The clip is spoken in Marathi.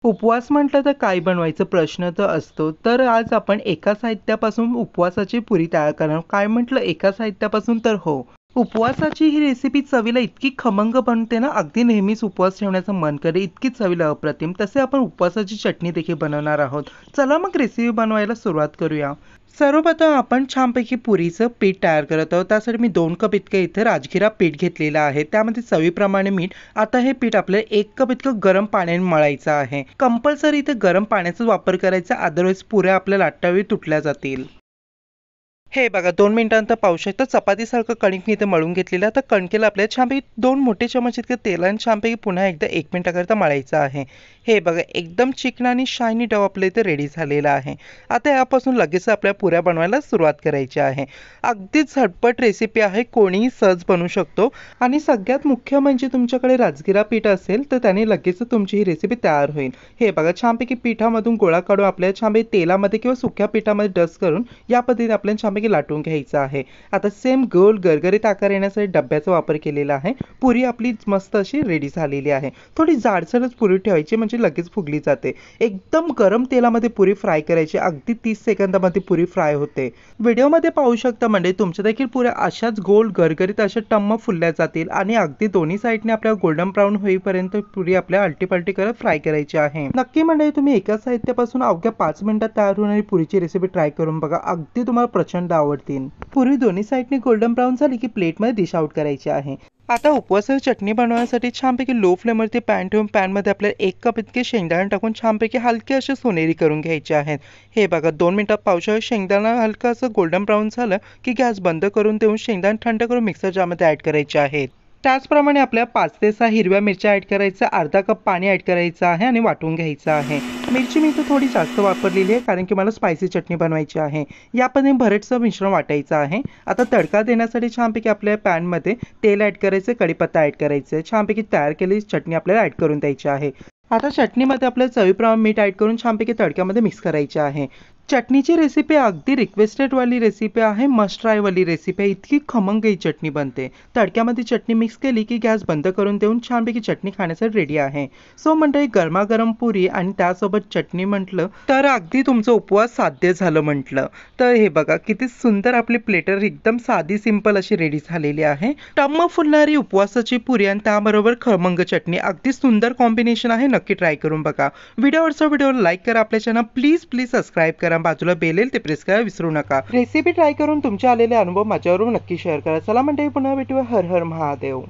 उपवास म्हटलं तर काय बनवायचं प्रश्न तर असतो. तर आज आपण एका साहित्यापासून उपवासाची पुरी तयार करणार. काय म्हटलं एका साहित्यापासून तर हो. उपवासाची ही रेसिपी चवीला इतकी खमंग बनते ना, अगदी नेहमीच उपवास ठेवण्याचं मन करे इतकी चवीला अप्रतिम. तसे आपण उपवासाची चटणी देखील बनवणार आहोत. चला मग रेसिपी बनवायला सुरुवात करूया. सर्वप्रथम आपण छानपैकी पुरीचं पीठ तयार करत आहोत. त्यासाठी मी 2 कप इतकं इथे राजगिरा पीठ घेतलेलं आहे. त्यामध्ये चवीप्रमाणे मीठ. आता हे पीठ आपल्याला 1 कप इतकं गरम पाण्याने मळायचं आहे. कंपल्सरी इथे गरम पाण्याचा वापर करायचा, अदरवाईज पुऱ्या आपल्या लाटल्यावेळी तुटल्या जातील. हे बघा 2 मिनिटांनंतर पाहू शकता चपातीसारखं कणिक मी इथे मळून घेतलेलं आहे. तर कणकेला आपल्याला छानपैकी 2 मोठे चमच इतकं तेलाने छानपैकी पुन्हा एकदा 1 मिनिटाकरता मळायचं आहे. हे बघा एकदम चिकन आणि शायनी डो आपल्या इथे रेडी झालेला आहे. आता यापासून लगेच आपल्याला पुऱ्या बनवायला सुरुवात करायची आहे. अगदी झटपट रेसिपी आहे, कोणीही सहज बनवू शकतो आणि सगळ्यात मुख्य म्हणजे तुमच्याकडे राजगिरा पीठ असेल तर त्याने लगेच तुमची ही रेसिपी तयार होईल. हे बघा छानपैकी पिठामधून गोळा काढून आपल्याला छानपैकी तेलामध्ये किंवा सुक्या पिठामध्ये डस्ट करून या पद्धतीने आपल्याला छानपैकी लाटून घ्यायचं आहे. आता सेम गोल गरगरीत आकार येण्यासाठी डब्याचा वापर केलेला आहे. पुरी आपली मस्त अशी रेडी झालेली आहे. थोडी जाडसरच पुरी ठेवायची म्हणजे लगेच फुगली जाते. एकदम गरम तेलामध्ये पुरी फ्राय करायची. अगदी 30 सेकंदामध्ये पुरी फ्राय होते. व्हिडिओमध्ये पाहू शकता म्हणजे तुमच्या देखील पुऱ्या अशाच गोल गरगरीत अशा टम्म फुलल्या जातील आणि अगदी दोन्ही साईडने आपल्याला गोल्डन ब्राऊन होईपर्यंत पुरी आपल्या आलटी-पलटी करत फ्राय करायची आहे. नक्की म्हणजे तुम्ही एका साहित्यापासून अवघ्या 5 मिनिटात तयार होणारी पुरीची रेसिपी ट्राय करून बघा. अगदी तुम्हाला प्रचंड आवडतील. पुरी दोन्ही साईडने गोल्डन ब्राऊन झाली की प्लेटमध्ये डिश आउट करायची आहे. आता उपवासाची चटणी बनवण्यासाठी छानपैकी लो फ्लेमवरती पॅन ठेवून पॅनमध्ये आपल्याला 1 कप इतके शेंगदाणे टाकून छानपैकी हलके असे सोनेरी करून घ्यायचे आहेत. हे बघा 2 मिनिटात पाहू शकता शेंगदाणा हलका असं गोल्डन ब्राऊन झालं की गॅस बंद करून देऊन शेंगदाणे थंड करून मिक्सर जारमध्ये ॲड करायचे आहेत. त्याचप्रमाणे आपल्याला 5 ते 6 हिरव्या मिरच्या ॲड करायच्या, अर्धा कप पाणी ॲड करायचं आहे आणि वाटून घ्यायचं आहे. मिरची मी इथं थोडी जास्त वापरलेली आहे कारण की मला स्पायसी चटणी बनवायची आहे. या पद्धतीने भरडचं मिश्रण वाटायचं आहे. आता तडका देण्यासाठी छानपैकी आपल्या पॅनमध्ये तेल ॲड करायचं, कढीपत्ता ॲड करायचं. छानपैकी तयार केलेली चटणी आपल्याला ॲड करून द्यायची आहे. आता चटणीमध्ये आपल्याला चवीप्रमाणे मीठ ॲड करून छानपैकी तडक्यामध्ये मिक्स करायचे आहे. चटणीची रेसिपी अगदी रिक्वेस्टेडवाली रेसिपी आहे, मस्ट ट्रायवाली रेसिपी आहे. इतकी खमंग ही चटणी बनते. तडक्यामध्ये चटणी मिक्स केली की गॅस बंद करून देऊन छानपैकी चटणी खाण्यासाठी रेडी आहे. सो मंडळी गरमागरम पुरी आणि त्यासोबत चटणी म्हटलं तर अगदी तुमचं उपवास साध्य झालं म्हटलं. तर हे बघा किती सुंदर आपली प्लेटर एकदम साधी सिंपल अशी रेडी झालेली आहे. टम्म फुलणारी उपवासाची पुरी आणि त्याबरोबर खमंग चटणी अगदी सुंदर कॉम्बिनेशन आहे. नक्की ट्राय करून बघा. व्हिडिओला लाईक करा, आपल्या चॅनल प्लीज सबस्क्राईब करा. बाजूला बेल येईल ते प्रेस करायला विसरू नका. रेसिपी ट्राय करून तुमचे आलेले अनुभव माझ्याबरोबर नक्की शेअर करा. चला म्हणते पुन्हा भेटूया. हर हर महादेव.